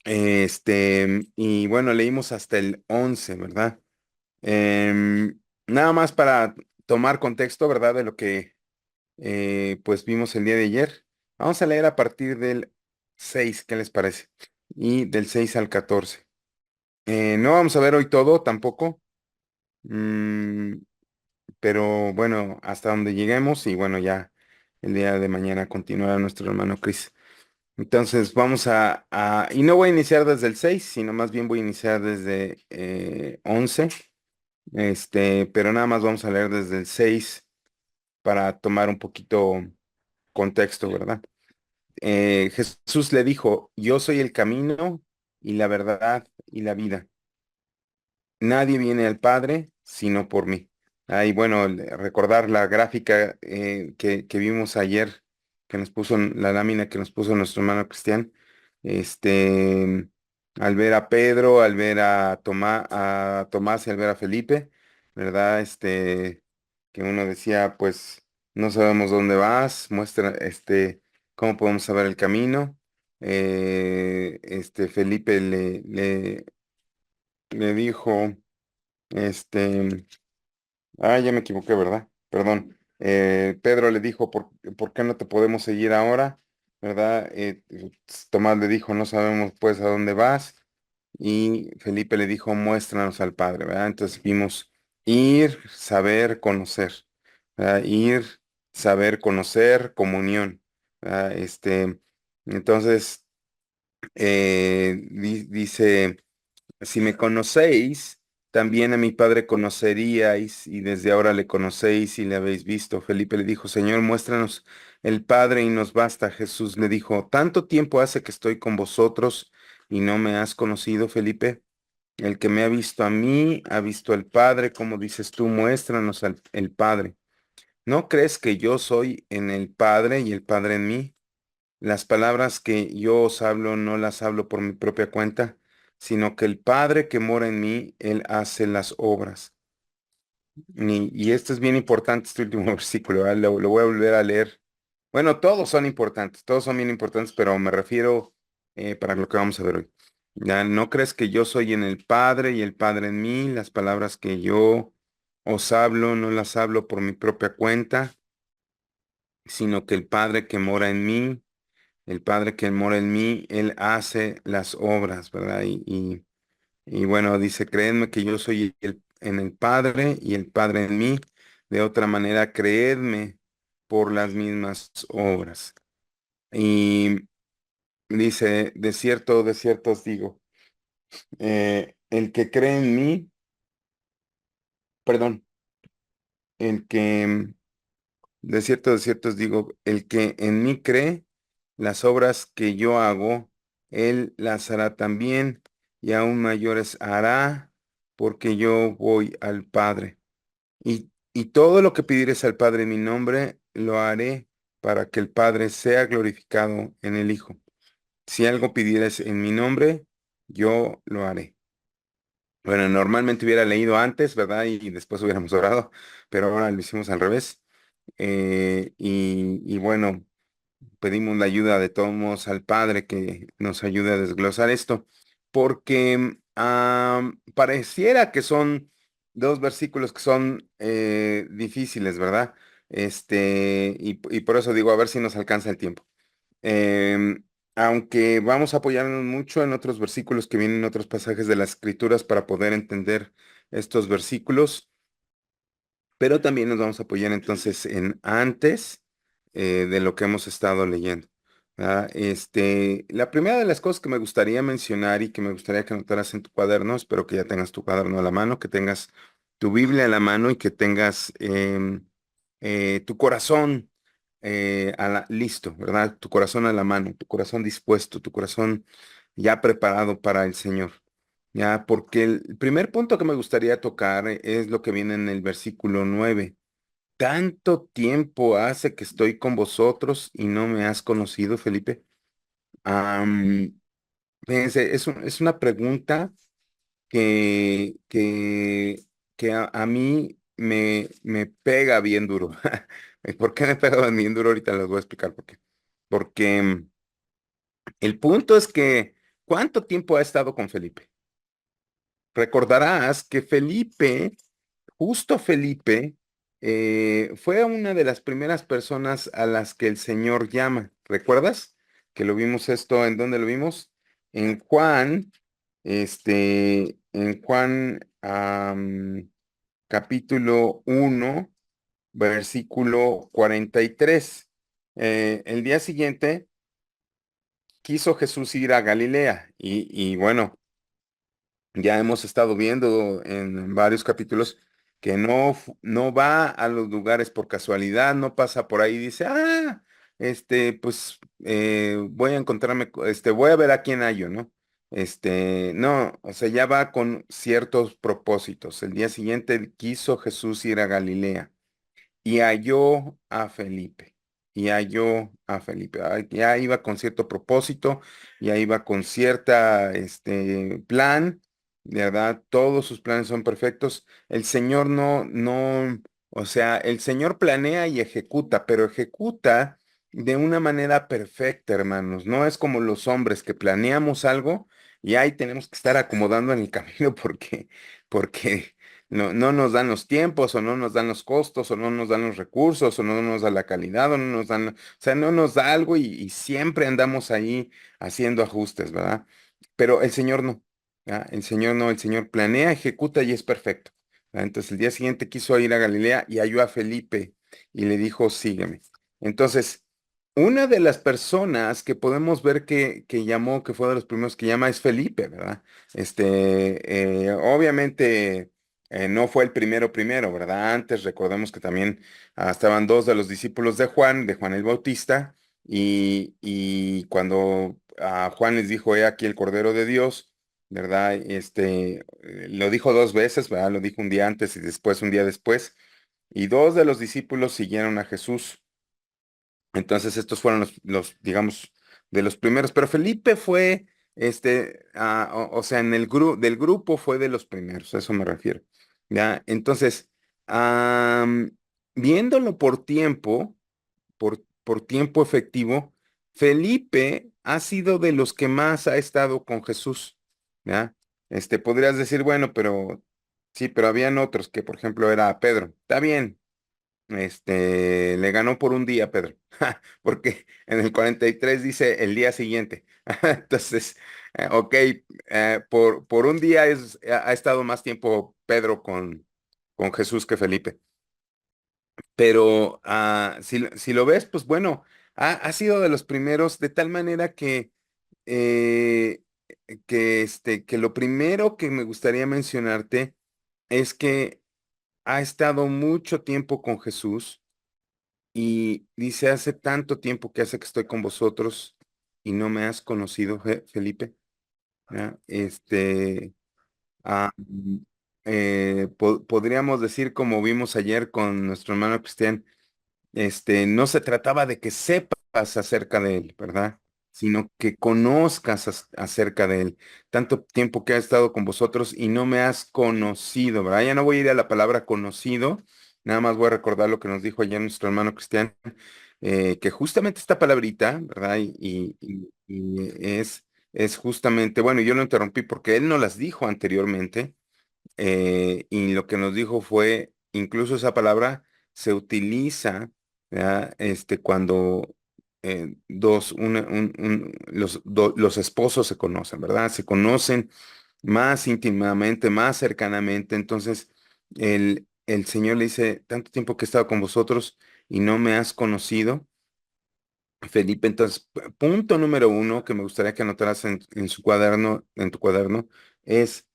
Y bueno, leímos hasta el 11, ¿verdad? Nada más para tomar contexto, ¿verdad? De lo que pues vimos el día de ayer. Vamos a leer a partir del 6, ¿qué les parece? Y del 6 al 14. No vamos a ver hoy todo tampoco, mm, pero bueno, hasta donde lleguemos y bueno, ya el día de mañana continuará nuestro hermano Chris. Entonces vamos y no voy a iniciar desde el 6, sino más bien voy a iniciar desde 11, pero nada más vamos a leer desde el 6 para tomar un poquito contexto, ¿verdad? Jesús le dijo, yo soy el camino y la verdad y la vida. Nadie viene al Padre sino por mí. Ahí, bueno, recordar la gráfica que vimos ayer, que nos puso la lámina que nos puso nuestro hermano Cristian, este, al ver a Pedro, al ver a Tomás y al ver a Felipe, ¿verdad? Que uno decía, pues, no sabemos dónde vas, muestra, cómo podemos saber el camino. Felipe le dijo, este, ya me equivoqué, ¿verdad? Perdón. Pedro le dijo, ¿por qué no te podemos seguir ahora? ¿Verdad? Tomás le dijo, no sabemos pues a dónde vas. Y Felipe le dijo, muéstranos al Padre, ¿verdad? Entonces vimos ir, saber, conocer, ¿verdad? Ir, saber, conocer, comunión, ¿verdad? Entonces, dice. Si me conocéis, también a mi Padre conoceríais, y desde ahora le conocéis y le habéis visto. Felipe le dijo, Señor, muéstranos el Padre y nos basta. Jesús le dijo, ¿tanto tiempo hace que estoy con vosotros y no me has conocido, Felipe? El que me ha visto a mí, ha visto al Padre. Como dices tú, muéstranos el Padre. ¿No crees que yo soy en el Padre y el Padre en mí? Las palabras que yo os hablo no las hablo por mi propia cuenta, sino que el Padre que mora en mí, Él hace las obras. Y esto es bien importante, este último versículo, ¿verdad? Lo voy a volver a leer. Bueno, todos son importantes, todos son bien importantes, pero me refiero para lo que vamos a ver hoy. Ya no crees que yo soy en el Padre y el Padre en mí. Las palabras que yo os hablo no las hablo por mi propia cuenta, sino que el Padre que mora en mí. El Padre que mora en mí, Él hace las obras, ¿verdad? Y bueno, dice, creedme que yo soy en el Padre y el Padre en mí. De otra manera, creedme por las mismas obras. Y dice, de cierto os digo, el que cree en mí, perdón, el que, de cierto os digo, el que en mí cree, las obras que yo hago, él las hará también, y aún mayores hará, porque yo voy al Padre. Y todo lo que pidieres al Padre en mi nombre, lo haré para que el Padre sea glorificado en el Hijo. Si algo pidieres en mi nombre, yo lo haré. Bueno, normalmente hubiera leído antes, ¿verdad? Y después hubiéramos orado, pero ahora lo hicimos al revés. Y bueno, pedimos la ayuda de todos modos al Padre que nos ayude a desglosar esto, porque pareciera que son dos versículos que son difíciles, ¿verdad? Y por eso digo, a ver si nos alcanza el tiempo. Aunque vamos a apoyarnos mucho en otros versículos que vienen en otros pasajes de las Escrituras para poder entender estos versículos, pero también nos vamos a apoyar entonces en antes de lo que hemos estado leyendo. ¿Verdad? La primera de las cosas que me gustaría mencionar y que me gustaría que anotaras en tu cuaderno, espero que ya tengas tu cuaderno a la mano, que tengas tu Biblia a la mano y que tengas tu corazón listo, ¿verdad? Tu corazón a la mano, tu corazón dispuesto, tu corazón ya preparado para el Señor. Ya, porque el primer punto que me gustaría tocar es lo que viene en el versículo 9. ¿Tanto tiempo hace que estoy con vosotros y no me has conocido, Felipe? Am, Fíjense, es una pregunta que, que, que a mí me pega bien duro. ¿Por qué me pega bien duro? Ahorita les voy a explicar por qué. Porque el punto es que ¿Cuánto tiempo ha estado con Felipe? Recordarás que Felipe, justo Felipe, fue una de las primeras personas a las que el Señor llama. ¿Recuerdas? Que lo vimos esto, ¿en dónde lo vimos? En Juan, en Juan capítulo 1, versículo 43. El día siguiente quiso Jesús ir a Galilea y bueno. Ya hemos estado viendo en varios capítulos que no va a los lugares por casualidad, no pasa por ahí y dice, pues voy a encontrarme, voy a ver a quién hallo, ¿no? No, o sea, ya va con ciertos propósitos. El día siguiente quiso Jesús ir a Galilea y halló a Felipe. Y halló a Felipe. Ya iba con cierto propósito, ya iba con cierta, plan, de verdad, todos sus planes son perfectos. El Señor o sea, el Señor planea y ejecuta, pero ejecuta de una manera perfecta, hermanos. No es como los hombres que planeamos algo y ahí tenemos que estar acomodando en el camino porque no nos dan los tiempos, o no nos dan los costos, o no nos dan los recursos, o no nos da la calidad, o no nos dan, o sea, no nos da algo y siempre andamos ahí haciendo ajustes, ¿verdad? Pero el Señor no, ¿verdad? El Señor no, el Señor planea, ejecuta y es perfecto, ¿verdad? Entonces el día siguiente quiso ir a Galilea y halló a Felipe y le dijo, sígueme. Entonces, una de las personas que podemos ver que llamó, que fue de los primeros que llama, es Felipe, ¿verdad? Obviamente no fue el primero, ¿verdad? Antes recordemos que también estaban dos de los discípulos de Juan el Bautista, y cuando a Juan les dijo, he aquí el Cordero de Dios, ¿verdad? Lo dijo dos veces, ¿verdad? Lo dijo un día antes y después, un día después, y dos de los discípulos siguieron a Jesús. Entonces estos fueron digamos, de los primeros, pero Felipe fue, o sea, del grupo fue de los primeros, a eso me refiero, ¿ya? Entonces, viéndolo por tiempo efectivo, Felipe ha sido de los que más ha estado con Jesús, ¿ya? Podrías decir, bueno, pero sí, pero habían otros que, por ejemplo, era Pedro. Está bien, le ganó por un día, Pedro, porque en el 43 dice el día siguiente. Entonces, ok, por un día ha estado más tiempo Pedro con Jesús que Felipe. Pero si lo ves, pues bueno, ha sido de los primeros, de tal manera eh, que lo primero que me gustaría mencionarte es que ha estado mucho tiempo con Jesús. Y dice, hace tanto tiempo que hace que estoy con vosotros y no me has conocido, Felipe. ¿Ya? Ah, mm, podríamos decir, como vimos ayer con nuestro hermano Cristian, no se trataba de que sepas acerca de él, ¿verdad? Sino que conozcas acerca de él. Tanto tiempo que ha estado con vosotros y no me has conocido, ¿verdad? Ya no voy a ir a la palabra conocido, nada más voy a recordar lo que nos dijo ayer nuestro hermano Cristian, que justamente esta palabrita, ¿verdad? Y es justamente, bueno, yo lo interrumpí porque él no las dijo anteriormente, y lo que nos dijo fue, incluso esa palabra se utiliza, ¿verdad? Cuando los esposos se conocen, ¿verdad? Se conocen más íntimamente, más cercanamente. Entonces, el Señor le dice, tanto tiempo que he estado con vosotros y no me has conocido, Felipe. Entonces, punto número uno que me gustaría que anotaras en su cuaderno, en tu cuaderno, es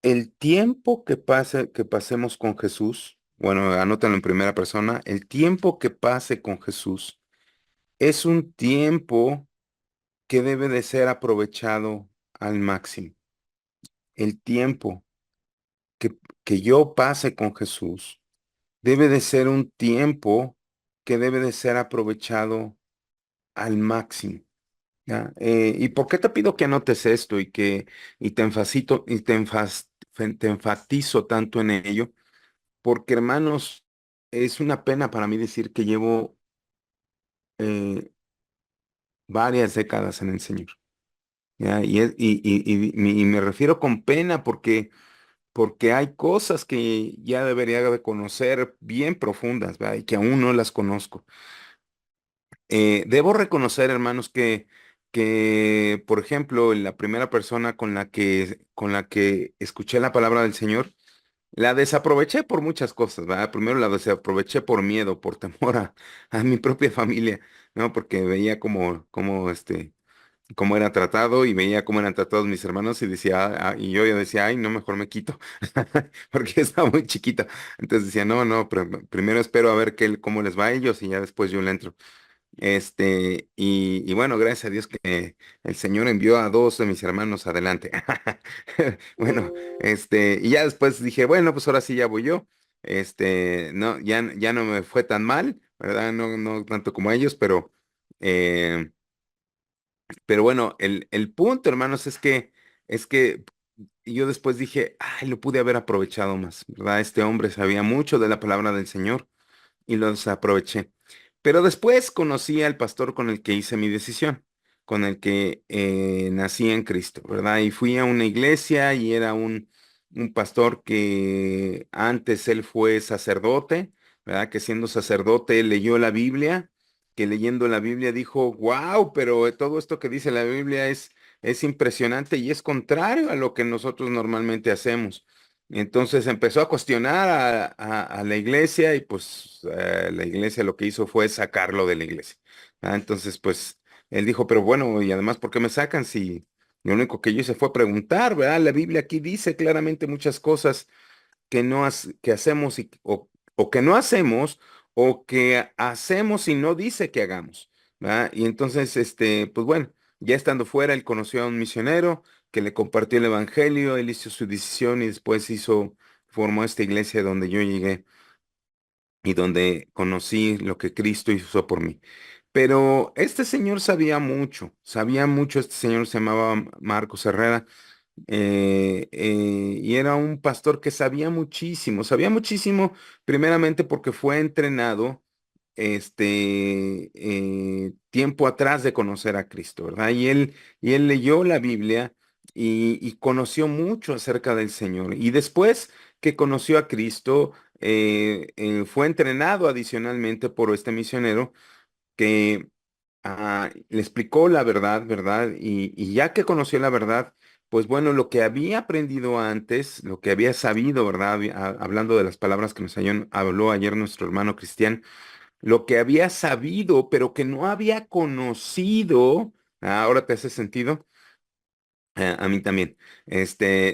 el tiempo que pasemos con Jesús. Bueno, anótalo en primera persona. El tiempo que pase con Jesús es un tiempo que debe de ser aprovechado al máximo. El tiempo que, que yo pase con Jesús debe de ser un tiempo que debe de ser aprovechado al máximo. ¿Ya? ¿Y por qué te pido que anotes esto y te enfatizo tanto en ello? Porque, hermanos, es una pena para mí decir que llevo eh, varias décadas en el Señor. ¿ya? Y me refiero con pena porque hay cosas que ya debería de conocer bien profundas, ¿verdad? Y que aún no las conozco. Debo reconocer, hermanos, por ejemplo, la primera persona con la que escuché la palabra del Señor, la desaproveché por muchas cosas, ¿verdad? Primero la desaproveché por miedo, por temor a mi propia familia, ¿no? Porque veía cómo era tratado y veía cómo eran tratados mis hermanos y decía, y yo ya decía, ay, no, mejor me quito, porque estaba muy chiquita. Entonces decía, no, no, primero espero a ver cómo les va a ellos y ya después yo le entro. Y bueno, gracias a Dios que el Señor envió a dos de mis hermanos adelante. Bueno, y ya después dije, bueno, pues ahora sí ya voy yo. No, ya no me fue tan mal, ¿verdad? No, no tanto como ellos, eh, pero bueno, el punto, hermanos, es que yo después dije, ay, lo pude haber aprovechado más, ¿verdad? Este hombre sabía mucho de la palabra del Señor y los aproveché. Pero después conocí al pastor con el que hice mi decisión, con el que nací en Cristo, ¿verdad? Y fui a una iglesia y era un pastor que antes él fue sacerdote, ¿verdad? Que siendo sacerdote él leyó la Biblia, que leyendo la Biblia dijo, wow, pero todo esto que dice la Biblia es impresionante y es contrario a lo que nosotros normalmente hacemos. Entonces empezó a cuestionar a la iglesia y pues la iglesia lo que hizo fue sacarlo de la iglesia. Entonces pues él dijo, pero bueno, y además, ¿por qué me sacan si lo único que yo hice fue preguntar, ¿verdad? La Biblia aquí dice claramente muchas cosas que hacemos o que no hacemos o que hacemos y no dice que hagamos, ¿verdad? Y entonces, pues bueno, ya estando fuera, él conoció a un misionero que le compartió el evangelio, él hizo su decisión y después formó esta iglesia donde yo llegué y donde conocí lo que Cristo hizo por mí. Pero este señor sabía mucho, este señor se llamaba Marcos Herrera, y era un pastor que sabía muchísimo, primeramente porque fue entrenado tiempo atrás de conocer a Cristo, ¿verdad? Y él leyó la Biblia y conoció mucho acerca del Señor. Y después que conoció a Cristo, fue entrenado adicionalmente por este misionero que le explicó la verdad, ¿verdad? Y ya que conoció la verdad, pues bueno, lo que había aprendido antes, lo que había sabido, ¿verdad? Hablando de las palabras que habló ayer nuestro hermano Cristian, lo que había sabido, pero que no había conocido, ahora te hace sentido. A mí también.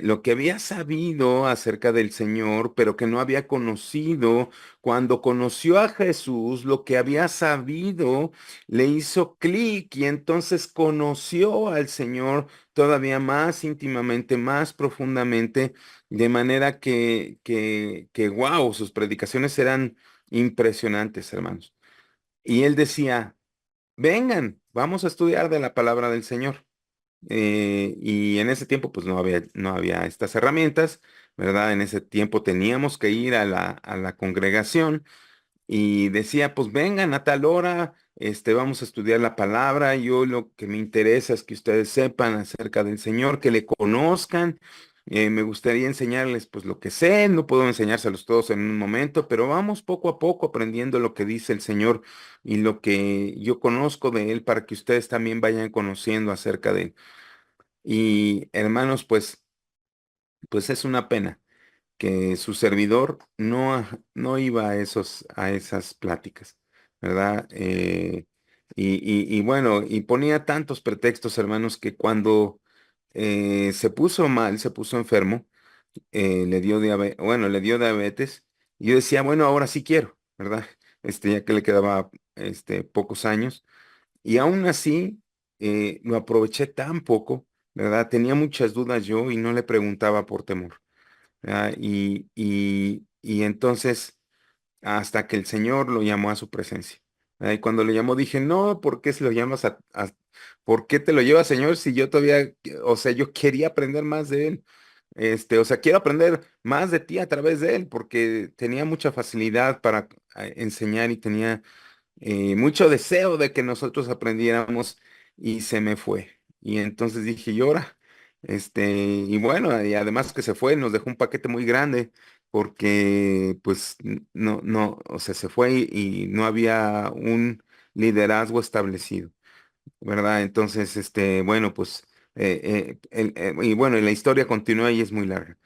Lo que había sabido acerca del Señor, pero que no había conocido, cuando conoció a Jesús, lo que había sabido le hizo clic y entonces conoció al Señor todavía más íntimamente, más profundamente, de manera wow, sus predicaciones eran impresionantes, hermanos. Y él decía, vengan, vamos a estudiar de la palabra del Señor. Y en ese tiempo pues no había estas herramientas, ¿verdad? En ese tiempo teníamos que ir a la congregación y decía, pues vengan a tal hora, vamos a estudiar la palabra. Yo lo que me interesa es que ustedes sepan acerca del Señor, que le conozcan. Me gustaría enseñarles pues lo que sé, no puedo enseñárselos todos en un momento, pero vamos poco a poco aprendiendo lo que dice el Señor y lo que yo conozco de Él para que ustedes también vayan conociendo acerca de Él. Y hermanos, pues es una pena que su servidor no iba a esas pláticas, ¿verdad? Y bueno, y ponía tantos pretextos, hermanos, que cuando se puso mal, se puso enfermo, le dio diabetes, y yo decía, bueno, ahora sí quiero, ¿verdad? Ya que le quedaba pocos años. Y aún así, lo aproveché tan poco, ¿verdad? Tenía muchas dudas yo y no le preguntaba por temor. ¿Verdad? Y entonces, hasta que el Señor lo llamó a su presencia. ¿Verdad? Y cuando lo llamó, dije, no, ¿por qué si lo llamas ¿por qué te lo llevas, Señor? Si yo todavía, o sea, yo quería aprender más de Él. O sea, quiero aprender más de ti a través de Él, porque tenía mucha facilidad para enseñar y tenía mucho deseo de que nosotros aprendiéramos y se me fue. Y entonces dije, y ahora, y bueno, y además que se fue, nos dejó un paquete muy grande, porque pues no, o sea, se fue y no había un liderazgo establecido, ¿verdad? Entonces, bueno, pues, y bueno, y la historia continúa y es muy larga.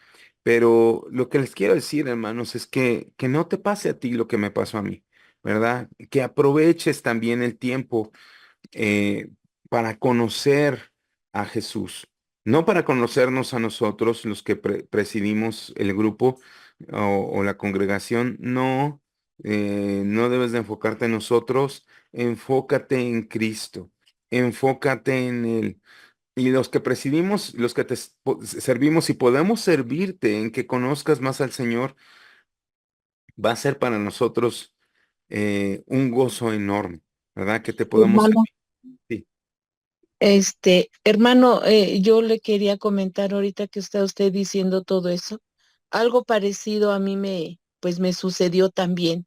Pero lo que les quiero decir, hermanos, es que no te pase a ti lo que me pasó a mí, ¿verdad? Que aproveches también el tiempo eh, para conocer a Jesús, no para conocernos a nosotros, los que presidimos el grupo o la congregación, no, no debes de enfocarte en nosotros, enfócate en Cristo, enfócate en Él. Y los que presidimos, los que servimos y podemos servirte en que conozcas más al Señor, va a ser para nosotros un gozo enorme, ¿verdad? Que te podamos Hermano, servir. Sí, hermano, yo le quería comentar ahorita que está usted diciendo todo eso. Algo parecido a mí pues me sucedió también.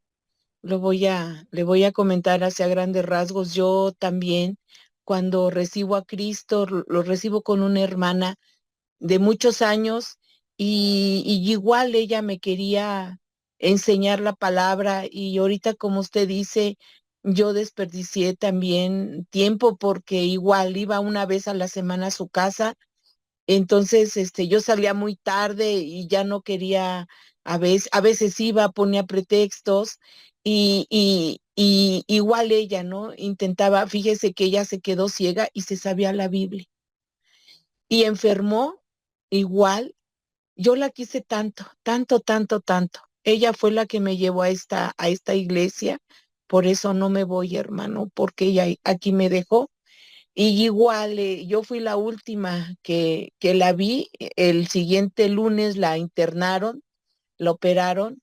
Le voy a comentar hacia grandes rasgos. Yo también, cuando recibo a Cristo, lo recibo con una hermana de muchos años y igual ella me quería enseñar la palabra y ahorita como usted dice, yo desperdicié también tiempo porque igual iba una vez a la semana a su casa, entonces yo salía muy tarde y ya no quería, a veces iba, ponía pretextos y igual ella, ¿no? Intentaba, fíjese que ella se quedó ciega y se sabía la Biblia y enfermó igual. Yo la quise tanto, tanto, tanto, tanto. Ella fue la que me llevó a esta iglesia. Por eso no me voy, hermano, porque ella aquí me dejó. Y igual, yo fui la última que la vi. El siguiente lunes la internaron, la operaron,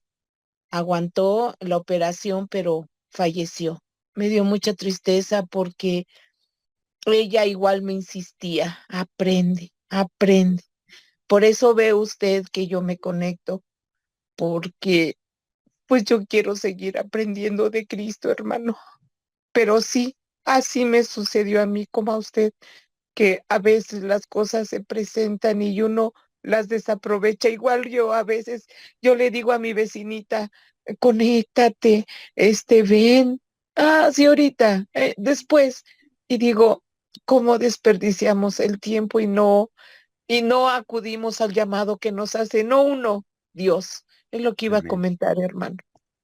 aguantó la operación, pero falleció. Me dio mucha tristeza porque ella igual me insistía, aprende, aprende. Por eso ve usted que yo me conecto porque pues yo quiero seguir aprendiendo de Cristo, hermano. Pero sí, así me sucedió a mí como a usted, que a veces las cosas se presentan y uno las desaprovecha. Igual yo a veces, yo le digo a mi vecinita, conéctate, ven, sí, ahorita, después, y digo, ¿cómo desperdiciamos el tiempo y no acudimos al llamado que nos hace, no uno, Dios? Es lo que iba a amén. comentar, hermano.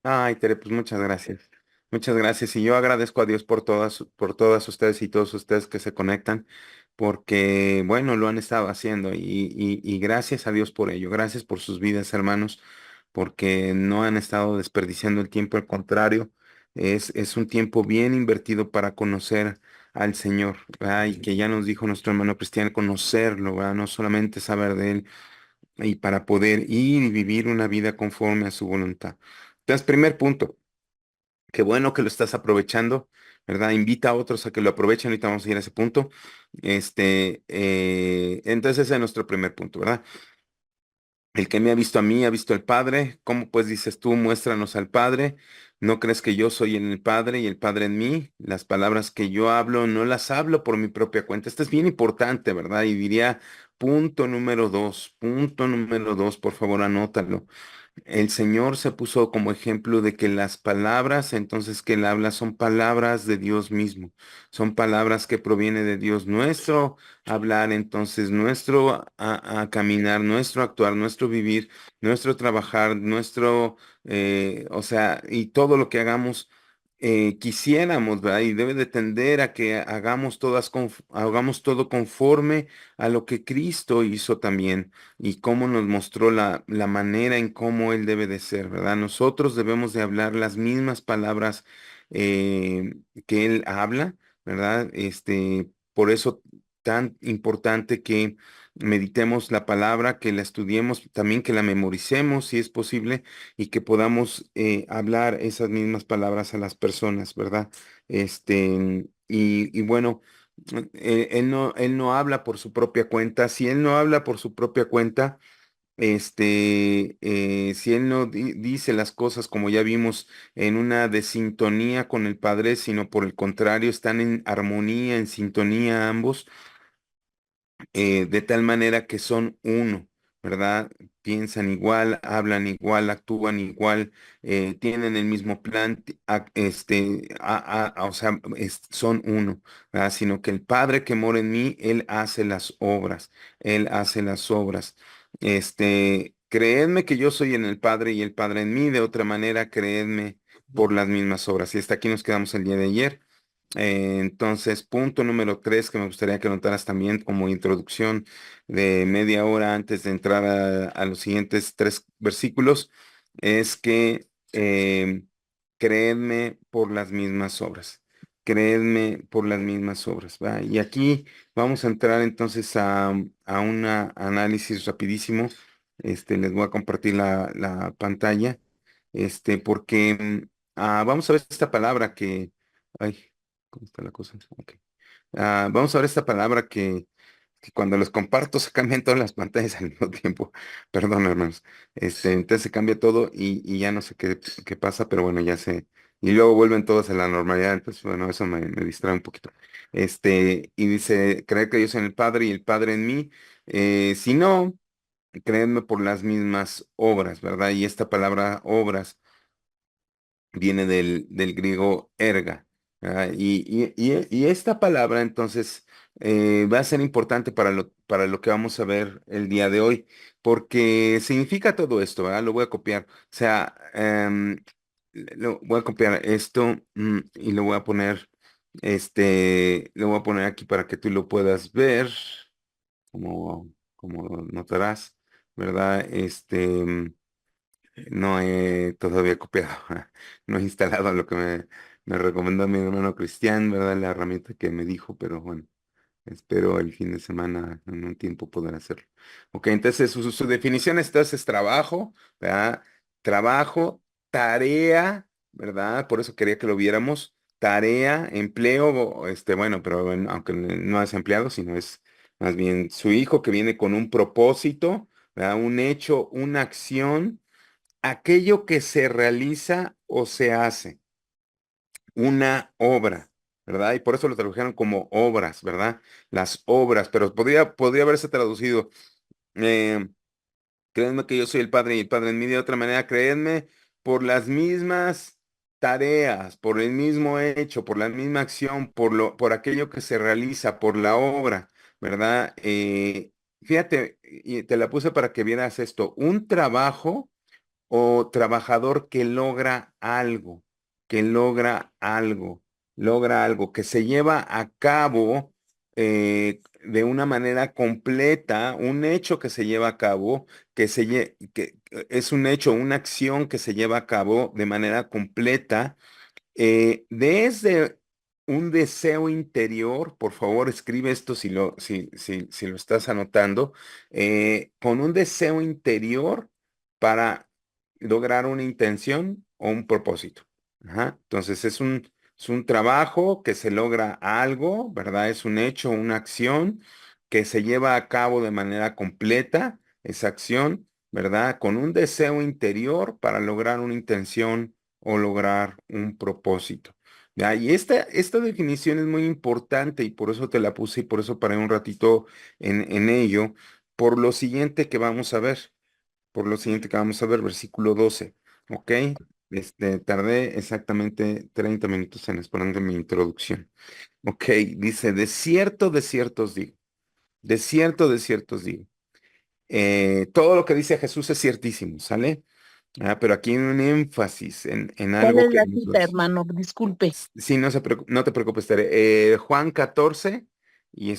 Ay, Tere, pues muchas gracias. Muchas gracias. Y yo agradezco a Dios por todas ustedes y todos ustedes que se conectan, porque, bueno, lo han estado haciendo y gracias a Dios por ello. Gracias por sus vidas, hermanos, porque no han estado desperdiciando el tiempo, al contrario, es un tiempo bien invertido para conocer al Señor, ¿verdad? Y que ya nos dijo nuestro hermano Cristian, conocerlo, ¿verdad? No solamente saber de Él, y para poder ir y vivir una vida conforme a su voluntad. Entonces, primer punto, qué bueno que lo estás aprovechando, ¿verdad? Invita a otros a que lo aprovechen, ahorita vamos a ir a ese punto. Entonces ese es nuestro primer punto, ¿verdad? El que me ha visto a mí, ha visto al Padre. ¿Cómo pues dices tú, muéstranos al Padre? ¿No crees que yo soy en el Padre y el Padre en mí? Las palabras que yo hablo no las hablo por mi propia cuenta. Esto es bien importante, ¿verdad? Y diría punto número dos, por favor, anótalo. El Señor se puso como ejemplo de que las palabras, entonces que Él habla, son palabras de Dios mismo, son palabras que provienen de Dios. Nuestro hablar, entonces, nuestro a caminar, nuestro actuar, nuestro vivir, nuestro trabajar, o sea, y todo lo que hagamos, quisiéramos, ¿verdad? Y debe de tender a que hagamos todo conforme a lo que Cristo hizo también y cómo nos mostró la manera en cómo Él debe de ser, ¿verdad? Nosotros debemos de hablar las mismas palabras que Él habla, ¿verdad? Por eso tan importante que meditemos la palabra, que la estudiemos, también que la memoricemos si es posible y que podamos hablar esas mismas palabras a las personas, ¿verdad? Y bueno. Él no habla por su propia cuenta. Si él no habla por su propia cuenta, si él no dice las cosas como ya vimos en una desintonía con el Padre, sino por el contrario, están en armonía, en sintonía ambos, de tal manera que son uno, ¿verdad? Piensan igual, hablan igual, actúan igual, tienen el mismo plan, o sea, son uno, ¿verdad? Sino que el Padre que mora en mí, Él hace las obras, Él hace las obras. Creedme que yo soy en el Padre y el Padre en mí, de otra manera, creedme por las mismas obras. Y hasta aquí nos quedamos el día de ayer. Entonces, punto número 3 que me gustaría que notaras también como introducción de media hora antes de entrar a los siguientes 3 versículos, es que creedme por las mismas obras. Creedme por las mismas obras, ¿va? Y aquí vamos a entrar entonces a un análisis rapidísimo. Les voy a compartir la pantalla, porque vamos a ver esta palabra que... Ay, ¿cómo está la cosa? Ok. Vamos a ver esta palabra que cuando los comparto se cambian todas las pantallas al mismo tiempo. Perdón, hermanos. Entonces se cambia todo y ya no sé qué pasa, pero bueno, ya sé. Y luego vuelven todos a la normalidad. Entonces, bueno, eso me distrae un poquito. Y dice, creer que yo soy en el Padre y el Padre en mí. Si no, creedme por las mismas obras, ¿verdad? Y esta palabra obras viene del griego erga. Y esta palabra entonces va a ser importante para lo que vamos a ver el día de hoy, porque significa todo esto, ¿verdad? Lo voy a copiar. O sea, lo voy a copiar esto y lo voy a poner, lo voy a poner aquí para que tú lo puedas ver, como notarás, ¿verdad? No he todavía copiado, no he instalado lo que me recomendó mi hermano Cristian, ¿verdad? La herramienta que me dijo, pero bueno, espero el fin de semana, en un tiempo, poder hacerlo. Ok, entonces su definición entonces es trabajo, ¿verdad? Trabajo, tarea, ¿verdad? Por eso quería que lo viéramos. Tarea, empleo, bueno, pero bueno, aunque no es empleado, sino es más bien su hijo que viene con un propósito, ¿verdad? Un hecho, una acción, aquello que se realiza o se hace, una obra, ¿verdad? Y por eso lo tradujeron como obras, ¿verdad? Las obras, pero podría haberse traducido, eh, créanme que yo soy el Padre y el Padre en mí, de otra manera, créanme por las mismas tareas, por el mismo hecho, por la misma acción, por aquello que se realiza, por la obra, ¿verdad? Fíjate, y te la puse para que vieras esto, un trabajo o trabajador que logra algo, que se lleva a cabo de una manera completa, un hecho que se lleva a cabo, que es un hecho, una acción que se lleva a cabo de manera completa, desde un deseo interior. Por favor, escribe esto si lo estás anotando, con un deseo interior para lograr una intención o un propósito. Ajá. Entonces es un trabajo que se logra algo, ¿verdad? Es un hecho, una acción que se lleva a cabo de manera completa, esa acción, ¿verdad? Con un deseo interior para lograr una intención o lograr un propósito. Ya, y esta definición es muy importante y por eso te la puse y por eso paré un ratito en ello, por lo siguiente que vamos a ver, versículo 12, ¿ok? Tardé exactamente 30 minutos en exponer mi introducción. Ok, dice, de cierto os digo, de cierto os digo. Todo lo que dice Jesús es ciertísimo, ¿sale? Pero aquí hay un énfasis en ¿Cuál algo es que la cita, hermano? Disculpe. sí, no te preocupes, Tere. Juan 14, y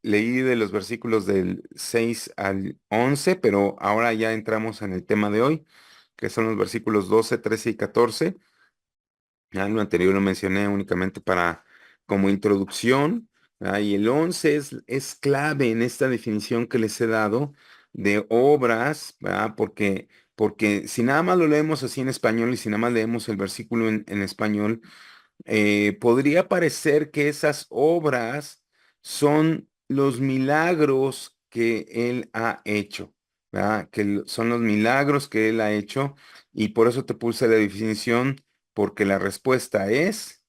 leí de los versículos del 6 al 11, pero ahora ya entramos en el tema de hoy, que son los versículos 12, 13 y 14. Ya lo anterior lo mencioné únicamente como introducción, y el 11 es clave en esta definición que les he dado de obras, ¿verdad? Porque si nada más lo leemos así en español y si nada más leemos el versículo en español, podría parecer que esas obras son los milagros que Él ha hecho, ¿verdad? Son los milagros que Él ha hecho, y por eso te puse la definición, porque la respuesta es,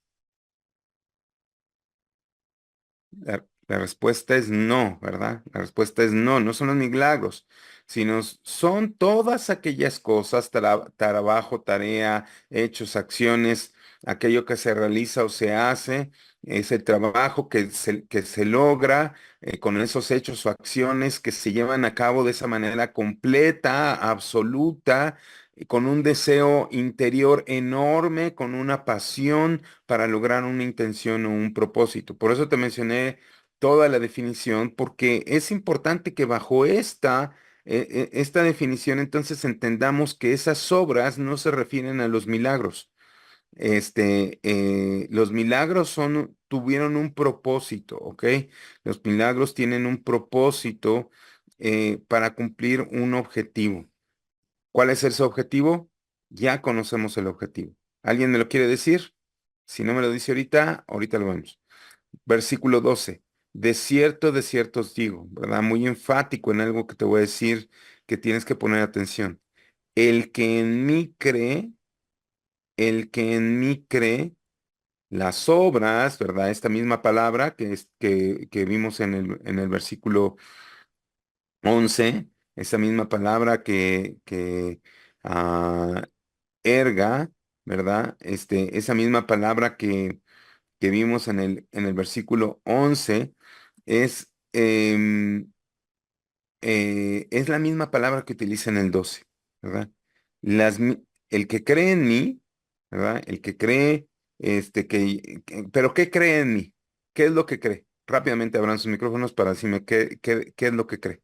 La respuesta es no, ¿verdad? La respuesta es no, no son los milagros, sino son todas aquellas cosas, trabajo, tarea, hechos, acciones, aquello que se realiza o se hace, es el trabajo que se logra con esos hechos o acciones que se llevan a cabo de esa manera completa, absoluta, con un deseo interior enorme, con una pasión para lograr una intención o un propósito. Por eso te mencioné toda la definición, porque es importante que bajo esta definición entonces entendamos que esas obras no se refieren a los milagros. Los milagros tuvieron un propósito, ¿ok? Los milagros tienen un propósito para cumplir un objetivo. ¿Cuál es ese objetivo? Ya conocemos el objetivo. ¿Alguien me lo quiere decir? Si no me lo dice ahorita, ahorita lo vemos. Versículo 12. De cierto os digo, ¿verdad? Muy enfático en algo que te voy a decir que tienes que poner atención. El que en mí cree, el que en mí cree, las obras, ¿verdad? Esta misma palabra que vimos en el versículo 11, esa misma palabra que erga, ¿verdad? Esa misma palabra que vimos en el versículo 11 es, es la misma palabra que utiliza en el 12, ¿verdad? El que cree en mí, ¿verdad? El que cree, pero ¿qué cree en mí? ¿Qué es lo que cree? Rápidamente abran sus micrófonos para decirme qué es lo que cree.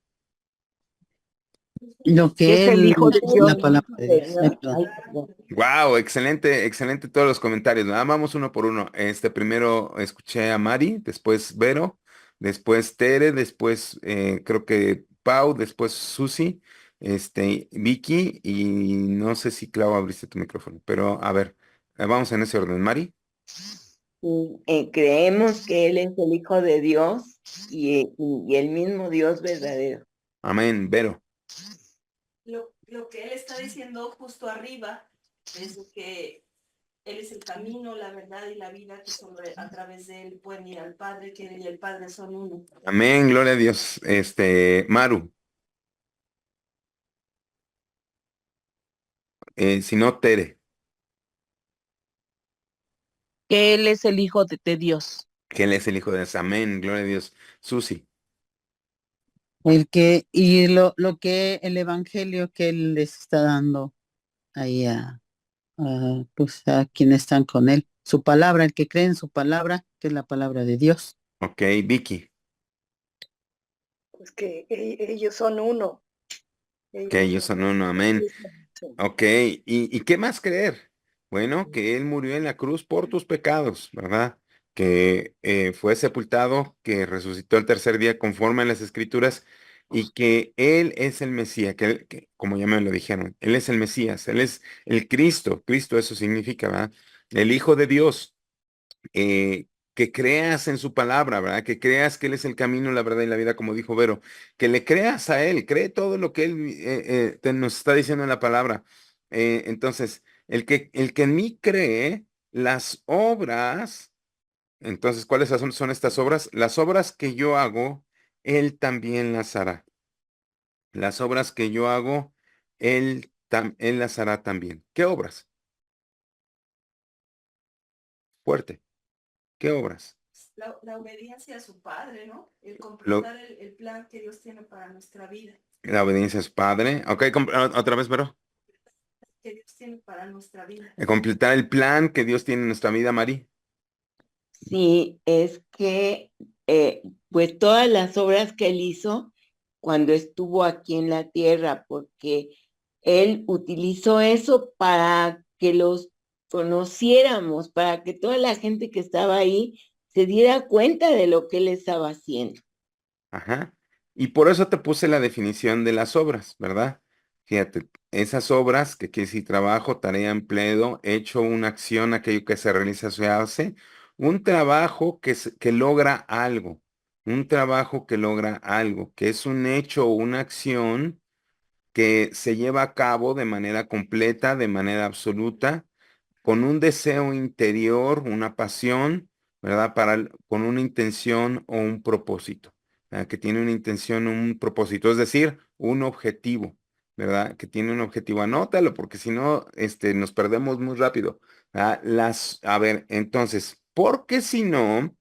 Lo Que que es el él, Hijo de la Dios. palabra de Dios. Ay, perdón. Ay, perdón. Wow, excelente, excelente todos los comentarios. ¿Verdad? Vamos uno por uno. Primero escuché a Mari, después Vero, después Tere, después creo que Pau, después Susi, Vicky y no sé si Clau abriste tu micrófono, pero a ver, vamos en ese orden. Mari, Creemos que Él es el Hijo de Dios y el mismo Dios verdadero. amén. Vero, Lo que él está diciendo justo arriba es que él es el camino, la verdad y la vida, que solo a través de él pueden ir al Padre, que él y el Padre son uno. amén, gloria a Dios. Maru, si no, Tere, Que Él es el Hijo de Dios. que Él es el Hijo de Dios. Amén, gloria a Dios. Susi, Y lo que el evangelio que él les está dando ahí pues a quienes están con él. Su palabra, el que cree en su palabra, que es la palabra de Dios. ok, Vicky, Pues que ellos son uno. que Ellos ellos son son uno, amén. sí. Ok, ¿y qué más creer? Bueno, que Él murió en la cruz por tus pecados, ¿verdad? Que fue sepultado, que resucitó el tercer día conforme a las Escrituras y que Él es el Mesías, como ya me lo dijeron, Él es el Mesías, Él es el Cristo, Cristo eso significa, ¿verdad? El Hijo de Dios, que creas en su palabra, ¿verdad? Que creas que Él es el camino, la verdad y la vida, como dijo Vero, que le creas a Él, cree todo lo que Él nos está diciendo en la palabra. Entonces, el que en mí cree las obras, entonces, ¿cuáles son estas obras? Las obras que yo hago, Él también las hará. Las obras que yo hago, Él las hará también. ¿Qué obras? Fuerte. ¿Qué obras? La obediencia a su Padre, ¿no? El Lo- completar el plan que Dios tiene para nuestra vida, la obediencia es padre. Ok, otra vez, Vero. que Dios tiene para nuestra vida. Completar el plan que Dios tiene en nuestra vida, Mari. Sí, es que pues todas las obras que Él hizo cuando estuvo aquí en la tierra, porque Él utilizó eso para que los conociéramos, para que toda la gente que estaba ahí se diera cuenta de lo que Él estaba haciendo. Ajá. Y por eso te puse la definición de las obras, ¿verdad? Fíjate, esas obras, que quiere decir trabajo, tarea, empleo, hecho, una acción, aquello que se realiza, se hace, un trabajo que logra algo, un trabajo que logra algo, que es un hecho o una acción que se lleva a cabo de manera completa, de manera absoluta, con un deseo interior, una pasión, ¿verdad? Con una intención o un propósito, ¿verdad? Que tiene una intención o un propósito, es decir, un objetivo, ¿verdad? Que tiene un objetivo. Anótalo, porque si no, nos perdemos muy rápido. ¿Verdad? A ver, entonces, porque si no,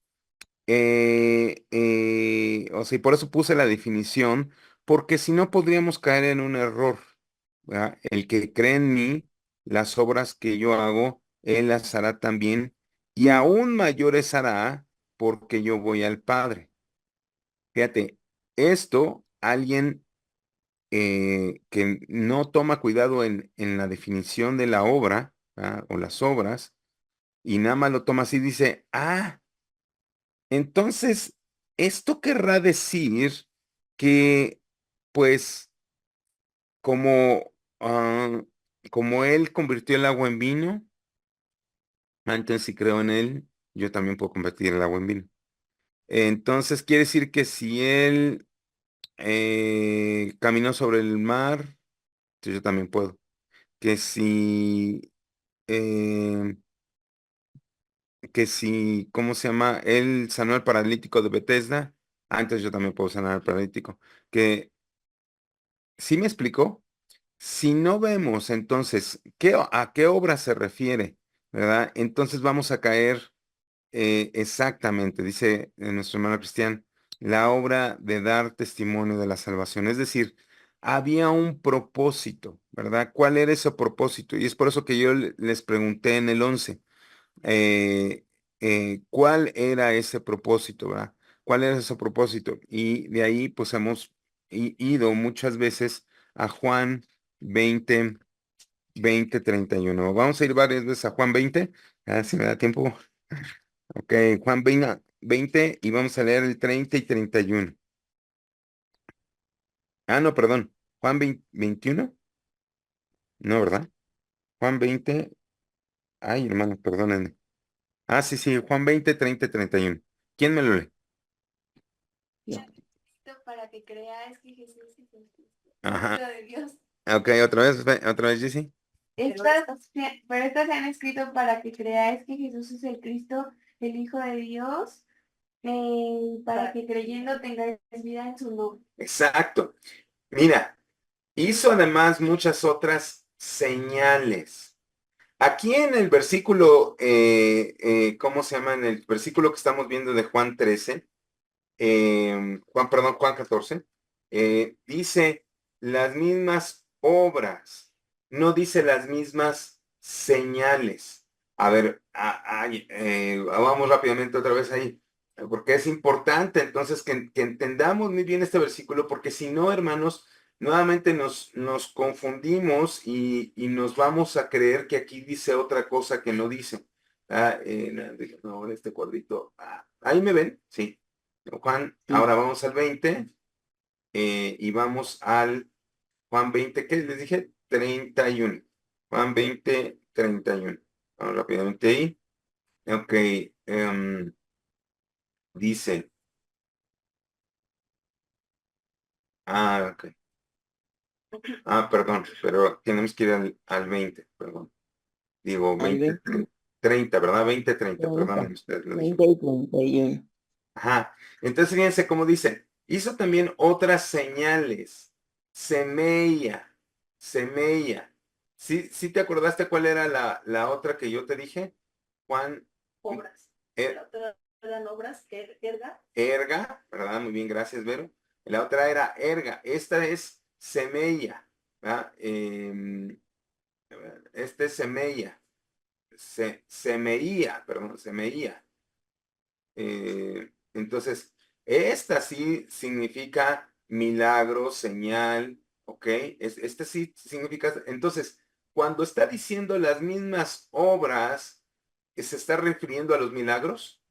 o sea, y por eso puse la definición, porque si no podríamos caer en un error, ¿verdad? El que cree en mí, las obras que yo hago, él las hará también, y aún mayores hará, porque yo voy al Padre. Fíjate, esto alguien que no toma cuidado en la definición de la obra, ¿verdad? O las obras, y nada más lo toma así, dice, entonces, esto querrá decir que, pues, como, como él convirtió el agua en vino, entonces si creo en él, yo también puedo convertir el agua en vino. Entonces, quiere decir que si él caminó sobre el mar, entonces yo también puedo. Que si, eh, ¿cómo se llama? Él sanó al paralítico de Bethesda, entonces yo también puedo sanar al paralítico. Que, ¿sí me explicó? Si no vemos entonces a qué obra se refiere, ¿verdad? Entonces vamos a caer exactamente, dice nuestro hermano Cristian, la obra de dar testimonio de la salvación. Es decir, había un propósito, ¿verdad? ¿Cuál era ese propósito? Y es por eso que yo les pregunté en el 11, eh, ¿cuál era ese propósito, ¿verdad? ¿Cuál era ese propósito? Y de ahí pues hemos ido muchas veces a Juan 20, 31. Vamos a ir varias veces a Juan 20, si me da tiempo. Ok, Juan 20 y vamos a leer el 30 y 31. No, perdón. Juan 20 21. No, ¿verdad? Juan 20. Ay, hermano, perdónenme. Sí, sí, Juan 20, 30 y 31. ¿Quién me lo lee? Para que creáis que Jesús es el Cristo, Ajá. Hijo de Dios. Ok, otra vez, Jessy. Pero estas se han escrito para que creáis que Jesús es el Cristo, el Hijo de Dios, para que creyendo tengáis vida en su nombre. Exacto. Mira, hizo además muchas otras señales. Aquí en el versículo, ¿cómo se llama? En el versículo que estamos viendo de Juan 13, Juan 14, dice las mismas obras, no dice las mismas señales. A ver, vamos rápidamente otra vez ahí, porque es importante entonces que entendamos muy bien este versículo, porque si no, hermanos, nuevamente nos confundimos y nos vamos a creer que aquí dice otra cosa que no dice. No, este cuadrito. Ahí me ven, sí. Juan, ahora vamos al 20 y vamos al Juan 20, ¿qué les dije? 31. Juan 20, 31. Vamos rápidamente ahí. Ok, dice, ok. Perdón, pero tenemos que ir al 20, perdón. Digo, Al 20, 30, ¿verdad? 20, 30, perdón. Ustedes lo dije. 20 y 31. Ajá. Entonces, fíjense cómo dice, hizo también otras señales. Semeia, semeia. ¿Sí te acordaste cuál era la otra que yo te dije? Juan, Obras. Er- La otra eran obras, erga. erga, ¿verdad? Muy bien, gracias, Vero. La otra era erga. Esta es semeia, ¿verdad? Este es semeia. Semeía, perdón, semeía. Entonces, esta sí significa milagro, señal, ¿ok? Este sí significa, entonces, cuando está diciendo las mismas obras, ¿se está refiriendo a los milagros?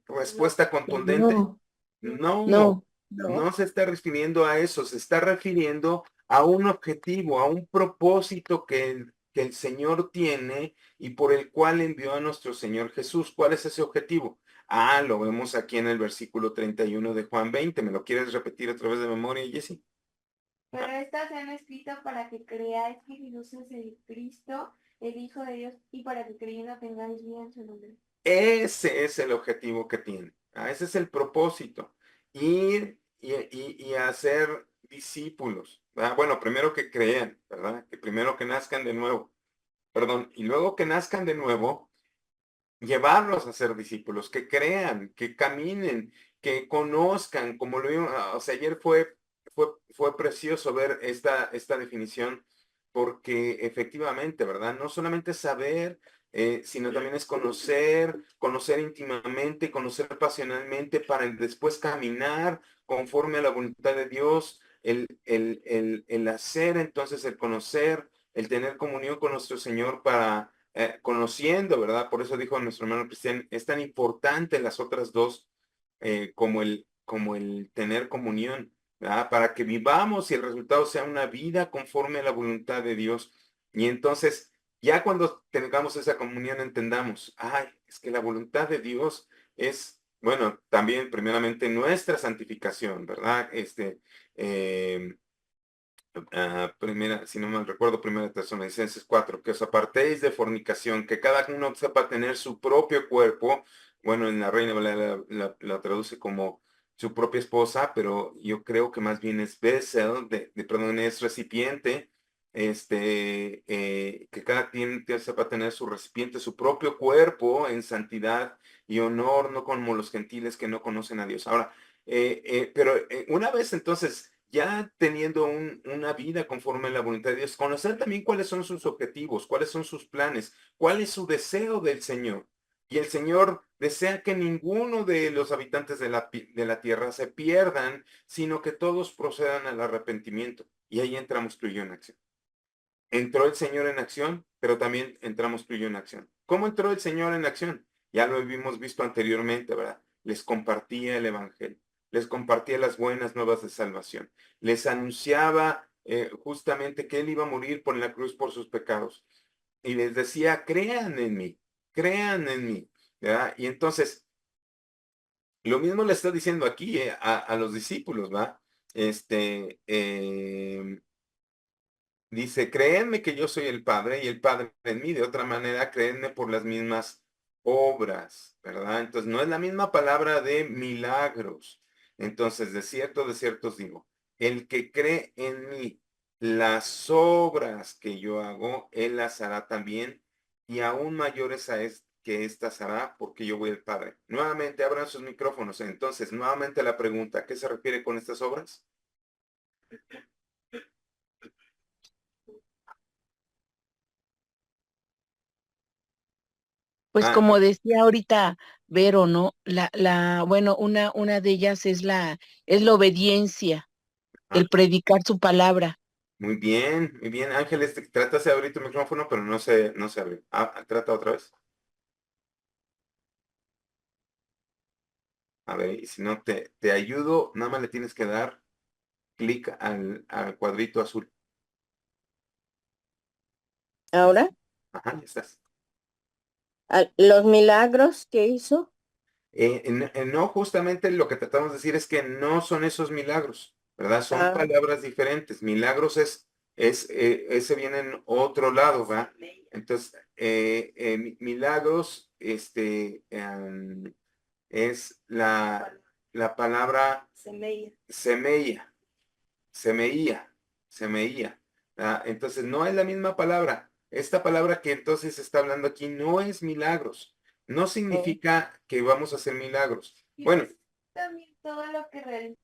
Respuesta contundente. No, No, no. no se está refiriendo a eso, se está refiriendo a un objetivo, a un propósito que el Señor tiene y por el cual envió a nuestro Señor Jesús. ¿Cuál es ese objetivo? Lo vemos aquí en el versículo 31 de Juan 20. ¿Me lo quieres repetir a través de memoria, Jessy? Pero estas se han escrito para que creáis que Jesús es el Cristo, el Hijo de Dios, y para que creyendo tengáis vida en su nombre. Ese es el objetivo que tiene. Ese es el propósito. Ir y hacer discípulos. Bueno, primero que crean, ¿verdad? Que primero que nazcan de nuevo. Perdón. Y luego que nazcan de nuevo, llevarlos a ser discípulos, que crean, que caminen, que conozcan, como lo vimos, o sea, ayer fue precioso ver esta definición, porque efectivamente, ¿verdad? No solamente saber, sino también es conocer íntimamente, conocer pasionalmente para después caminar conforme a la voluntad de Dios, el hacer, entonces el conocer, el tener comunión con nuestro Señor para conociendo, ¿verdad? Por eso dijo nuestro hermano Cristian, es tan importante las otras dos como el tener comunión, ¿verdad? Para que vivamos y el resultado sea una vida conforme a la voluntad de Dios. Y entonces, ya cuando tengamos esa comunión, entendamos, ay, es que la voluntad de Dios es, bueno, también primeramente nuestra santificación, ¿verdad? Primera, si no mal recuerdo, primera Tesalonicenses 4, que os apartéis de fornicación, que cada uno sepa tener su propio cuerpo. Bueno, en la Reina Valera la traduce como su propia esposa, pero yo creo que más bien es vessel, perdón, es recipiente, que cada quien sepa tener su recipiente, su propio cuerpo en santidad y honor, no como los gentiles que no conocen a Dios. Ahora, pero una vez entonces ya teniendo una vida conforme a la voluntad de Dios, conocer también cuáles son sus objetivos, cuáles son sus planes, cuál es su deseo del Señor. Y el Señor desea que ninguno de los habitantes de la tierra se pierdan, sino que todos procedan al arrepentimiento. Y ahí entramos tú y yo en acción. Entró el Señor en acción, pero también entramos tú y yo en acción. ¿Cómo entró el Señor en acción? Ya lo habíamos visto anteriormente, ¿verdad? Les compartía el Evangelio, les compartía las buenas nuevas de salvación, les anunciaba justamente que Él iba a morir por la cruz por sus pecados y les decía, crean en mí, ¿verdad? Y entonces, lo mismo le está diciendo aquí a los discípulos, ¿va? Dice, créenme que yo soy el Padre y el Padre en mí. De otra manera, créenme por las mismas obras, ¿verdad? Entonces, no es la misma palabra de milagros. Entonces, de cierto os digo, el que cree en mí, las obras que yo hago, él las hará también y aún mayores que éstas hará porque yo voy al Padre. Nuevamente, abran sus micrófonos. Entonces, nuevamente la pregunta, ¿a qué se refiere con estas obras? Pues Ah, como decía ahorita Vero, ¿no? Bueno, una de ellas es es la obediencia, ah, el predicar su palabra. muy bien, muy bien. Ángeles, tratas de abrir tu micrófono, pero no se abre. Trata otra vez. A ver, y si no te ayudo, nada más le tienes que dar clic al cuadrito azul. Ahora, Ajá, ya estás. los milagros que hizo. No, justamente lo que tratamos de decir es que no son esos milagros, ¿verdad? Son Ah, palabras diferentes. Milagros ese viene en otro lado, ¿va? Entonces, milagros, es la palabra Semilla. semeía, semeía. Entonces, no es la misma palabra. Esta palabra que entonces se está hablando aquí no es milagros. No oh, significa que vamos a hacer milagros. Y Bueno, pues también todo lo que realiza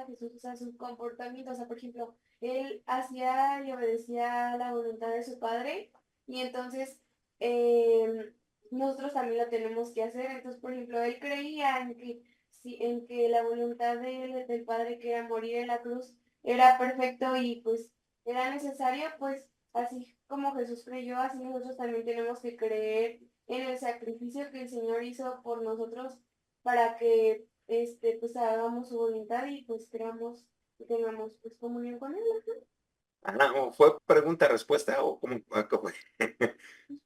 Jesús, o sea, su comportamiento, o sea, por ejemplo, él hacía y obedecía la voluntad de su padre, y entonces nosotros también lo tenemos que hacer. Entonces, por ejemplo, él creía en que, en que la voluntad del padre, que era morir en la cruz, era perfecto y pues era necesario. Pues así como Jesús creyó, así nosotros también tenemos que creer en el sacrificio que el Señor hizo por nosotros para que pues hagamos su voluntad y pues creamos y tengamos pues comunión con él. ¿o fue pregunta-respuesta o cómo fue?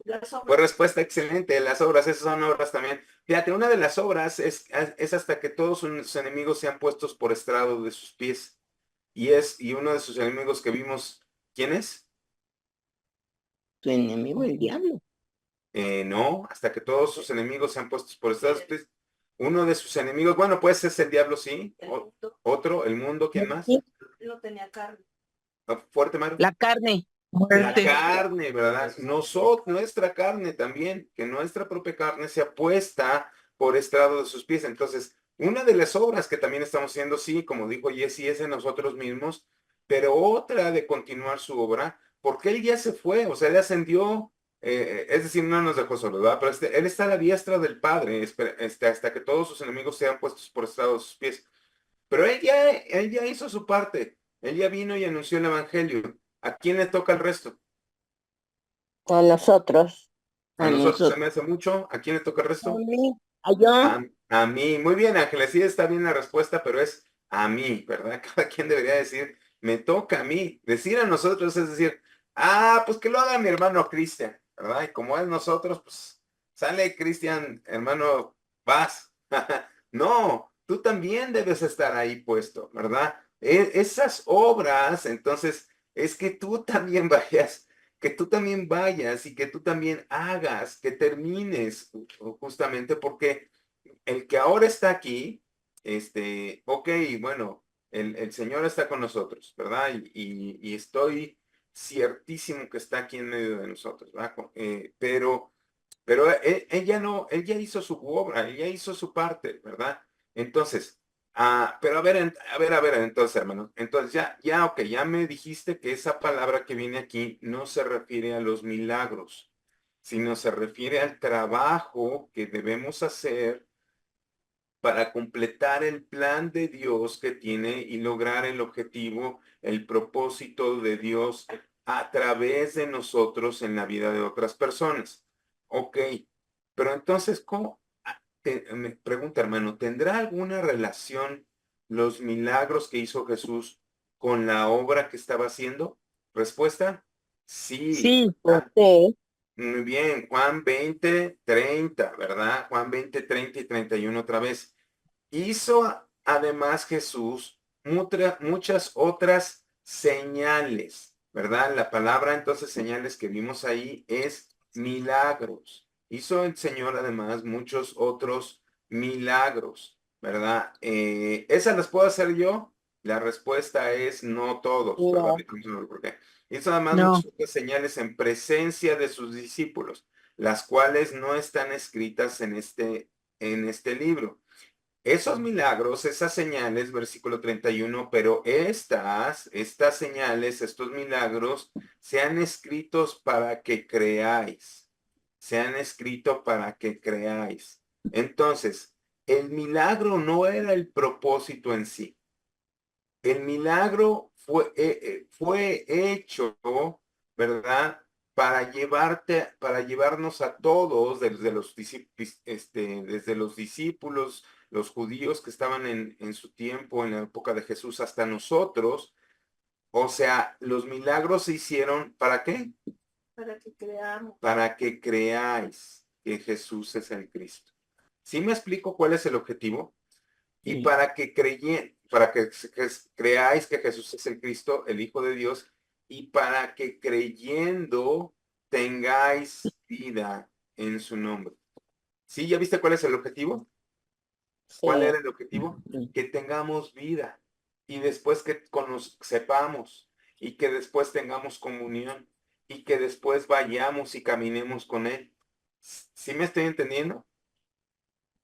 Las Fue obras. respuesta excelente. Las obras, esas son obras también. Fíjate, una de las obras es hasta que todos sus enemigos sean puestos por estrado de sus pies. Y uno de sus enemigos que vimos, ¿quién es? su enemigo, el diablo. No, hasta que todos sus enemigos sean puestos por estrados. Uno de sus enemigos, bueno, pues es el diablo, sí. Otro, el mundo, ¿quién más? No tenía carne. Fuerte, Maru. La carne, La muerte. carne, ¿verdad? Nuestra carne también, que nuestra propia carne sea puesta por estrado de sus pies. Entonces, una de las obras que también estamos haciendo, sí, como dijo Jesse, es de nosotros mismos, pero otra de continuar su obra, porque él ya se fue, o sea, él ascendió, es decir, no nos dejó solos, ¿verdad? Pero él está a la diestra del Padre, hasta que todos sus enemigos sean puestos por estrado de sus pies. Pero él ya hizo su parte, él ya vino y anunció el Evangelio. ¿A quién le toca el resto? A nosotros. A nosotros se me hace mucho. ¿A quién le toca el A resto? mí, a yo. A mí. Muy bien, Ángeles, sí está bien la respuesta, pero es a mí, ¿verdad? Cada quien debería decir, me toca a mí. Decir a nosotros es decir, pues que lo haga mi hermano Cristian, ¿verdad? Y como es nosotros, pues sale Cristian, hermano, vas. No, tú también debes estar ahí puesto, ¿verdad? Esas obras, entonces, es que tú también vayas y que tú también hagas, que termines justamente porque el que ahora está aquí, ok, bueno, el Señor está con nosotros, ¿verdad? Y estoy ciertísimo que está aquí en medio de nosotros, ¿verdad? Pero él ya no, él ya hizo su obra, él ya hizo su parte, ¿verdad? Entonces, pero a ver, entonces, hermano, entonces ok, ya me dijiste que esa palabra que viene aquí no se refiere a los milagros, sino se refiere al trabajo que debemos hacer para completar el plan de Dios que tiene y lograr el objetivo, el propósito de Dios a través de nosotros en la vida de otras personas. Ok, pero entonces, ¿cómo? Me pregunta, hermano, ¿tendrá alguna relación los milagros que hizo Jesús con la obra que estaba haciendo? Respuesta, sí. Sí, Muy bien, Juan 20:30, ¿verdad? Juan 20:30 y 31 otra vez. Hizo además Jesús muchas otras señales, ¿verdad? La palabra entonces señales que vimos ahí es milagros. Hizo el Señor además muchos otros milagros, ¿verdad? ¿Esas las puedo hacer yo? La respuesta es no todos, ¿verdad? No. Vamos a ver por qué. Hizo además no. muchas otras señales en presencia de sus discípulos, las cuales no están escritas en este libro. Esos milagros, esas señales, versículo 31, pero estas señales, estos milagros, sean escritos para que creáis. Se han escrito para que creáis. Entonces, el milagro no era el propósito en sí. El milagro fue hecho, ¿verdad? Para llevarnos a todos, desde los discípulos, los judíos que estaban en su tiempo, en la época de Jesús, hasta nosotros. O sea, los milagros se hicieron, ¿para qué? Para que creamos. Para que creáis que Jesús es el Cristo. ¿Sí me explico cuál es el objetivo? Y Sí. para que creáis que Jesús es el Cristo, el Hijo de Dios, y para que creyendo tengáis vida en su nombre. ¿Sí? ¿Ya viste cuál es el objetivo? ¿Cuál era el objetivo? Que tengamos vida y después que sepamos y que después tengamos comunión y que después vayamos y caminemos con Él. ¿Sí me estoy entendiendo?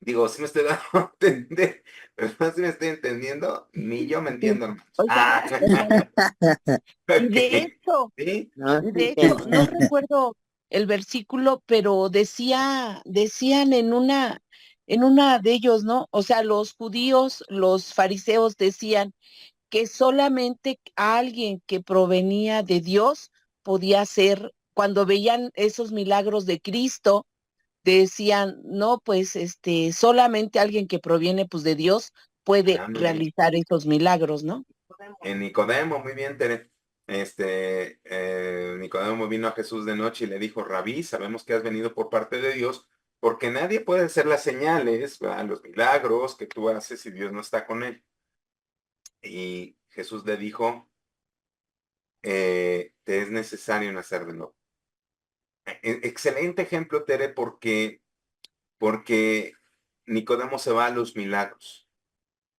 Digo, sí me estoy dando a entender, pero no sé si me estoy entendiendo, ni yo me entiendo, hermanos. Oiga, y Ok. ¿Sí? No, sí de te hecho, no entiendo. recuerdo el versículo, pero decían en una de ellos, ¿no? O sea, los judíos, los fariseos decían que solamente alguien que provenía de Dios podía hacer, cuando veían esos milagros de Cristo, decían, no, pues solamente alguien que proviene pues de Dios puede Ándale. realizar esos milagros, ¿no? En Nicodemo, muy bien, Tere. Nicodemo vino a Jesús de noche y le dijo, Rabí, sabemos que has venido por parte de Dios, porque nadie puede hacer las señales, ¿verdad? Los milagros que tú haces si Dios no está con él. Y Jesús le dijo, te es necesario nacer de nuevo. Excelente ejemplo, Tere, porque Nicodemo se va a los milagros.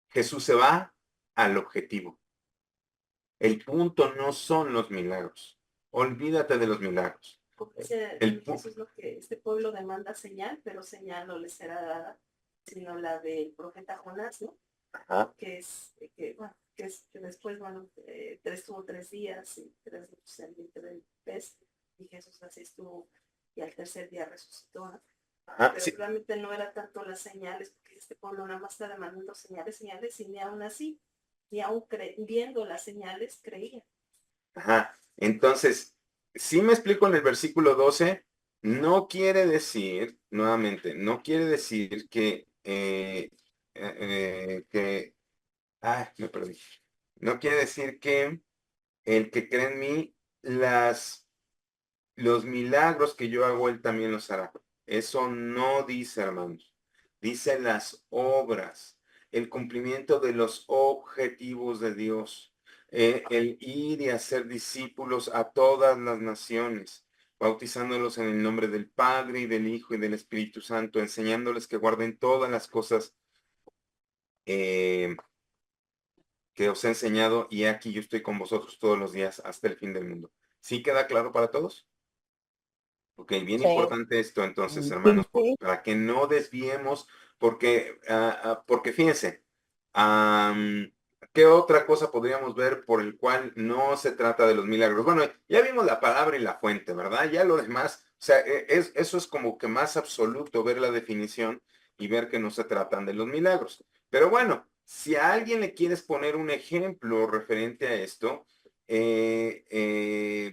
Jesús se va al objetivo. El punto no son los milagros. Olvídate de los milagros. Porque dice El Jesús lo que este pueblo demanda señal, pero señal no les será dada, sino la del profeta Jonás, ¿no? Ajá. Que después, bueno, estuvo 3 días y 3 noches en el vientre del pez, y Jesús así estuvo, y al tercer día resucitó, ¿no? Ajá, Pero sí. realmente no era tanto las señales, porque este pueblo nada más está demandando señales, y ni aún así, ni aún viendo las señales, creía. Ajá. Entonces, si me explico en el versículo 12, no quiere decir, nuevamente, no quiere decir me perdí. No quiere decir que el que cree en mí, los milagros que yo hago, él también los hará. Eso no dice, hermanos. Dice las obras, el cumplimiento de los objetivos de Dios, el ir y hacer discípulos a todas las naciones, bautizándolos en el nombre del Padre y del Hijo y del Espíritu Santo, enseñándoles que guarden todas las cosas que os he enseñado, y aquí yo estoy con vosotros todos los días hasta el fin del mundo. ¿Sí queda claro para todos? Ok, bien Sí. importante esto entonces, Sí. hermanos, Sí. para que no desviemos, porque fíjense, ¿qué otra cosa podríamos ver por el cual no se trata de los milagros? Bueno, ya vimos la palabra y la fuente, ¿verdad? Ya lo demás, o sea, eso es como que más absoluto, ver la definición y ver que no se tratan de los milagros. Pero bueno, si a alguien le quieres poner un ejemplo referente a esto,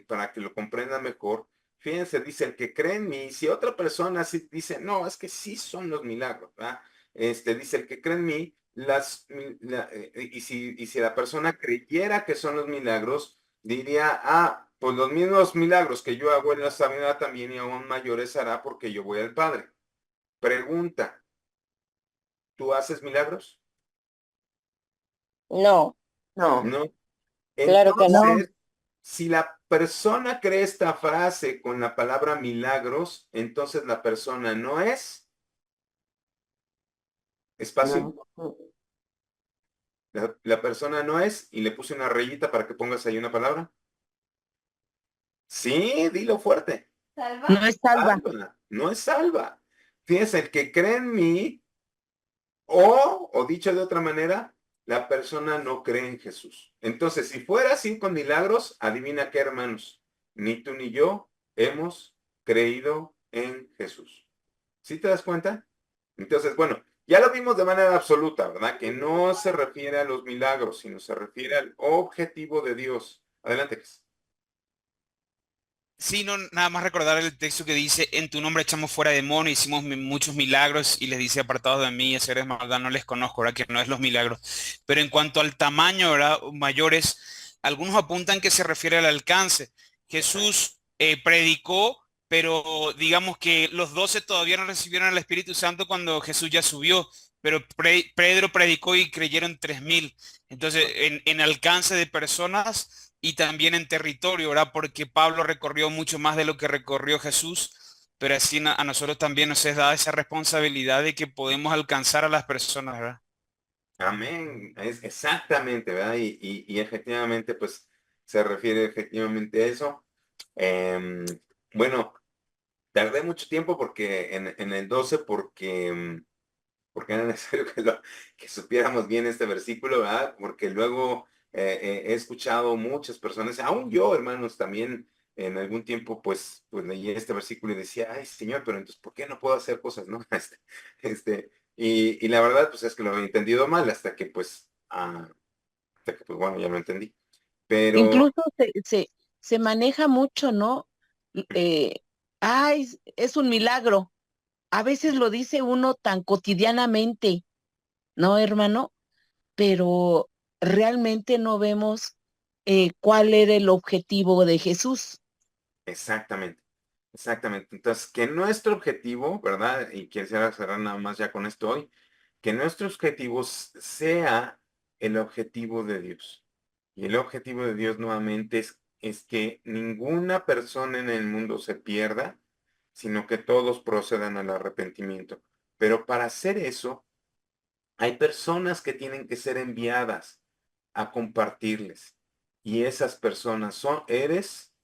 para que lo comprenda mejor, fíjense, dice, el que cree en mí, si otra persona dice, no, es que sí son los milagros, ¿verdad? Dice, el que cree en mí, y si la persona creyera que son los milagros, diría, pues los mismos milagros que yo hago en la sabiduría también y aún mayores hará porque yo voy al Padre. Pregunta, ¿tú haces milagros? No, No, No. claro que no. Entonces, si la persona cree esta frase con la palabra milagros, entonces la persona no es espacio. no. La persona no es, y le puse una rayita para que pongas ahí una palabra. Sí, dilo fuerte. ¿Salva? No es salva. Salva, no es salva. Fíjense, el que cree en mí, o dicho de otra manera, la persona no cree en Jesús. Entonces, si fuera así con milagros, adivina qué, hermanos, ni tú ni yo hemos creído en Jesús. ¿Sí te das cuenta? Entonces, bueno, ya lo vimos de manera absoluta, ¿verdad? Que no se refiere a los milagros, sino se refiere al objetivo de Dios. Adelante, Cris. Sí, no, nada más recordar el texto que dice, en tu nombre echamos fuera demonios, hicimos muchos milagros y les dice, apartados de mí, haceres maldad, no les conozco, ¿verdad? Que no es los milagros. Pero en cuanto al tamaño, ¿verdad? Mayores, algunos apuntan que se refiere al alcance. Jesús predicó, pero digamos que los 12 todavía no recibieron el Espíritu Santo cuando Jesús ya subió, pero Pedro predicó y creyeron 3,000. Entonces, en alcance de personas y también en territorio, ¿verdad? Porque Pablo recorrió mucho más de lo que recorrió Jesús, pero así a nosotros también nos es dada esa responsabilidad de que podemos alcanzar a las personas, ¿verdad? Amén. Es exactamente, ¿verdad? Y efectivamente, pues, se refiere efectivamente a eso. Em, bueno, tardé mucho tiempo porque en el 12 porque era necesario que supiéramos bien este versículo, ¿verdad? Porque luego he escuchado muchas personas, aún yo, hermanos, también en algún tiempo, pues leí este versículo y decía, ay, Señor, pero entonces, ¿por qué no puedo hacer cosas, no? Y la verdad, pues es que lo había entendido mal hasta que, pues bueno, ya lo entendí. Pero, Incluso se maneja mucho, ¿no? Eh, Ay, es un milagro. A veces lo dice uno tan cotidianamente, ¿no, hermano? Pero realmente no vemos cuál era el objetivo de Jesús. exactamente, exactamente. Entonces, que nuestro objetivo, ¿verdad? Y quisiera cerrar nada más ya con esto hoy, que nuestro objetivo sea el objetivo de Dios. Y el objetivo de Dios nuevamente es que ninguna persona en el mundo se pierda, sino que todos procedan al arrepentimiento. Pero para hacer eso, hay personas que tienen que ser enviadas a compartirles. Y esas personas eres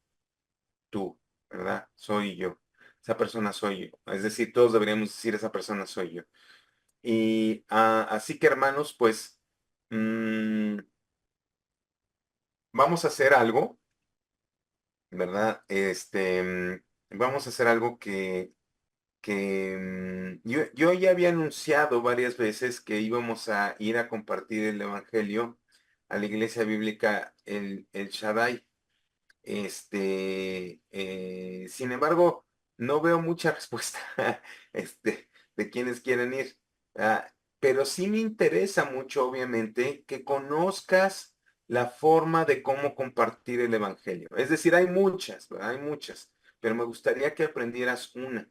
tú, ¿verdad? Soy yo. Esa persona soy yo. Es decir, todos deberíamos decir, esa persona soy yo. Y así que, hermanos, pues vamos a hacer algo, ¿verdad? Vamos a hacer algo que yo ya había anunciado varias veces que íbamos a ir a compartir el Evangelio a la iglesia bíblica el Shaddai. Sin embargo, no veo mucha respuesta de quienes quieren ir. Pero sí me interesa mucho, obviamente, que conozcas la forma de cómo compartir el Evangelio. Es decir, hay muchas, ¿verdad? Hay muchas, pero me gustaría que aprendieras una.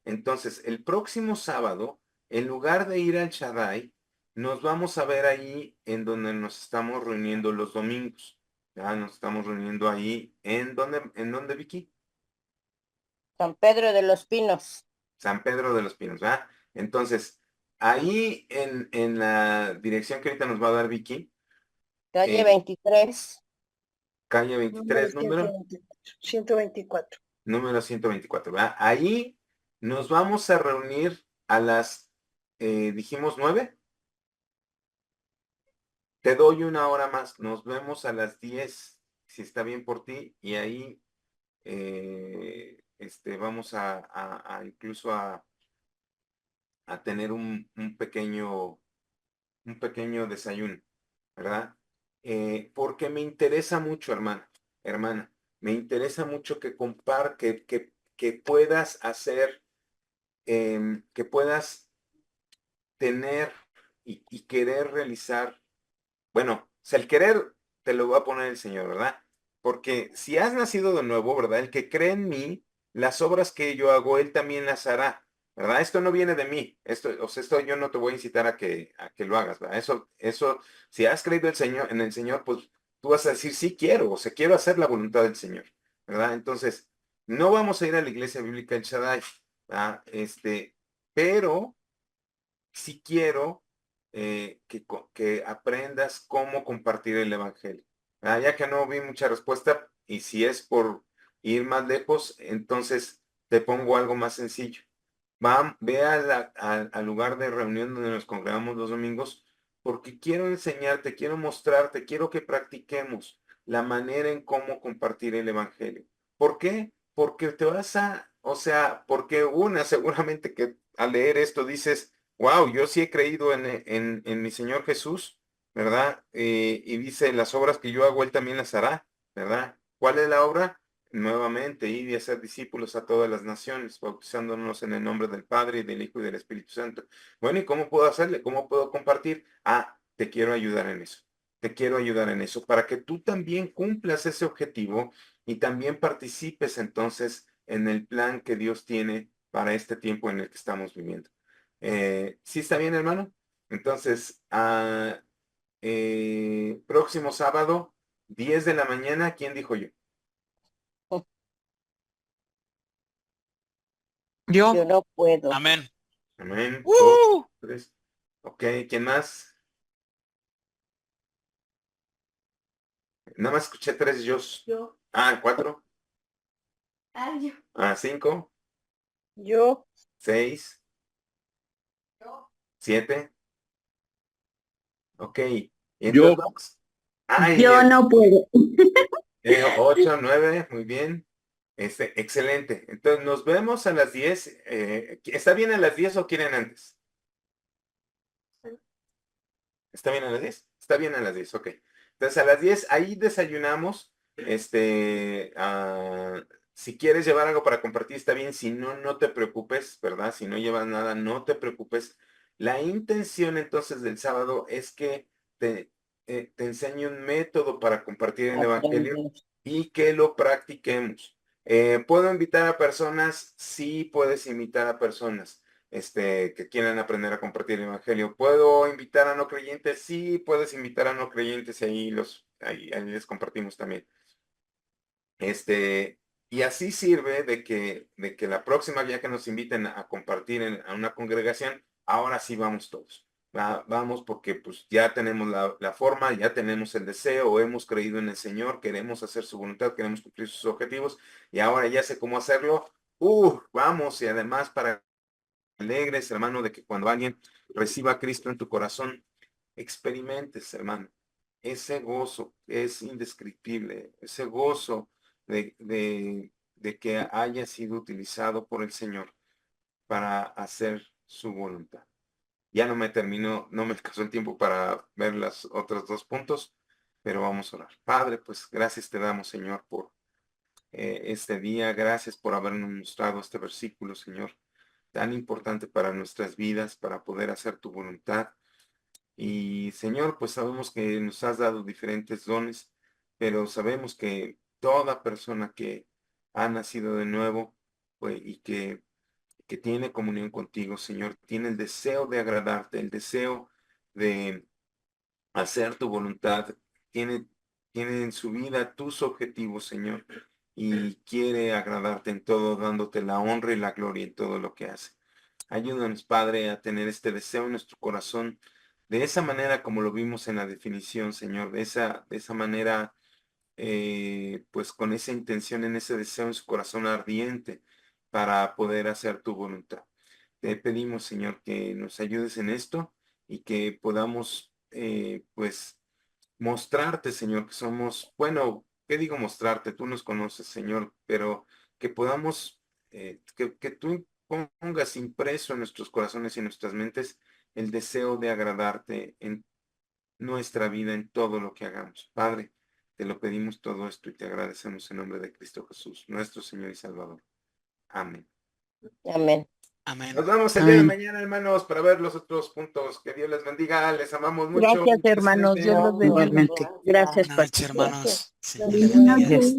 Entonces, el próximo sábado, en lugar de ir al Shaddai, nos vamos a ver ahí en donde nos estamos reuniendo los domingos. Ya nos estamos reuniendo ahí. ¿En dónde, Vicky? San Pedro de los Pinos, San Pedro de los Pinos, ¿verdad? Entonces, ahí en la dirección que ahorita nos va a dar Vicky, calle eh, 23, calle número 23, número, 124. número 124, ¿verdad? Ahí nos vamos a reunir a las, dijimos 9. Te doy una hora más. Nos vemos a las 10, si está bien por ti, y ahí vamos incluso a tener un pequeño desayuno, ¿verdad? Porque me interesa mucho, hermana, me interesa mucho que puedas hacer, que puedas tener y querer realizar. Bueno, o sea, el querer te lo va a poner el Señor, ¿verdad? Porque si has nacido de nuevo, ¿verdad? El que cree en mí, las obras que yo hago, Él también las hará, ¿verdad? Esto no viene de mí. Esto yo no te voy a incitar a que lo hagas, ¿verdad? Si has creído en el Señor, pues tú vas a decir, sí quiero, o sea, quiero hacer la voluntad del Señor, ¿verdad? Entonces, no vamos a ir a la iglesia bíblica El Shaddai, ¿verdad? Pero si quiero que aprendas cómo compartir el Evangelio. Ya que no vi mucha respuesta, y si es por ir más lejos, entonces te pongo algo más sencillo. Ve al lugar de reunión donde nos congregamos los domingos, porque quiero enseñarte, quiero mostrarte, quiero que practiquemos la manera en cómo compartir el Evangelio. ¿Por qué? Porque o sea, porque seguramente que al leer esto dices, wow, yo sí he creído en mi Señor Jesús, ¿verdad? Y dice, las obras que yo hago, Él también las hará, ¿verdad? ¿Cuál es la obra? Nuevamente, ir y hacer discípulos a todas las naciones, bautizándonos en el nombre del Padre, y del Hijo y del Espíritu Santo. Bueno, ¿y cómo puedo hacerle? ¿Cómo puedo compartir? Te quiero ayudar en eso. Te quiero ayudar en eso para que tú también cumplas ese objetivo y también participes entonces en el plan que Dios tiene para este tiempo en el que estamos viviendo. ¿Sí está bien, hermano? Entonces, próximo sábado, 10 de la mañana, ¿quién dijo yo? Yo Yo, no puedo. Amén. Amén. Dos, tres. Ok, ¿quién más? Nada más escuché 3 yo. Yo. 4. Yo. 5. Yo 6. Yo. 7. Ok. Y Yo. entonces vamos. Yo no puedo. 8, 9. Muy bien. Excelente. Entonces nos vemos a las 10. ¿Está bien a las 10 o quieren antes? ¿Está bien a las 10? Está bien a las 10, ok. Entonces a las 10 ahí desayunamos. Si quieres llevar algo para compartir, está bien. Si no, no te preocupes, ¿verdad? Si no llevas nada, no te preocupes. La intención entonces del sábado es que te enseñe un método para compartir el Evangelio aprender. y que lo practiquemos. ¿Puedo invitar a personas? Sí, puedes invitar a personas que quieran aprender a compartir el Evangelio. ¿Puedo invitar a no creyentes? Sí, puedes invitar a no creyentes y ahí les compartimos también. Y así sirve de que la próxima, ya que nos inviten a compartir a una congregación, ahora sí vamos todos. Vamos porque pues ya tenemos la forma, ya tenemos el deseo, hemos creído en el Señor, queremos hacer su voluntad, queremos cumplir sus objetivos y ahora ya sé cómo hacerlo. Vamos, y además para alegres, hermano, de que cuando alguien reciba a Cristo en tu corazón, experimentes, hermano, ese gozo es indescriptible, ese gozo de que haya sido utilizado por el Señor para hacer su voluntad. Ya no me alcanzó el tiempo para ver los otros 2 puntos, pero vamos a orar. Padre, pues gracias te damos, Señor, por este día. Gracias por habernos mostrado este versículo, Señor, tan importante para nuestras vidas, para poder hacer tu voluntad. Y Señor, pues sabemos que nos has dado diferentes dones, pero sabemos que toda persona que ha nacido de nuevo, pues, y que tiene comunión contigo, Señor, tiene el deseo de agradarte, el deseo de hacer tu voluntad, tiene, tiene en su vida tus objetivos, Señor, y quiere agradarte en todo, dándote la honra y la gloria en todo lo que hace. Ayúdanos, Padre, a tener este deseo en nuestro corazón, de esa manera como lo vimos en la definición, Señor, de esa manera, pues con esa intención, en ese deseo en su corazón ardiente para poder hacer tu voluntad. Te pedimos, Señor, que nos ayudes en esto y que podamos, pues, mostrarte, Señor, que somos, bueno, ¿qué digo mostrarte? Tú nos conoces, Señor, pero que podamos, que tú pongas impreso en nuestros corazones y en nuestras mentes el deseo de agradarte en nuestra vida, en todo lo que hagamos. Padre, te lo pedimos todo esto y te agradecemos en nombre de Cristo Jesús, nuestro Señor y Salvador. Amén. Amén. Amén. Nos vemos el día de mañana, hermanos, para ver los otros puntos. Que Dios les bendiga, les amamos mucho. Gracias, hermanos. Dios los bendiga. Igualmente. Gracias, Buenas noches, Pastor. hermanos. Señor, Buenas bendiga. noches.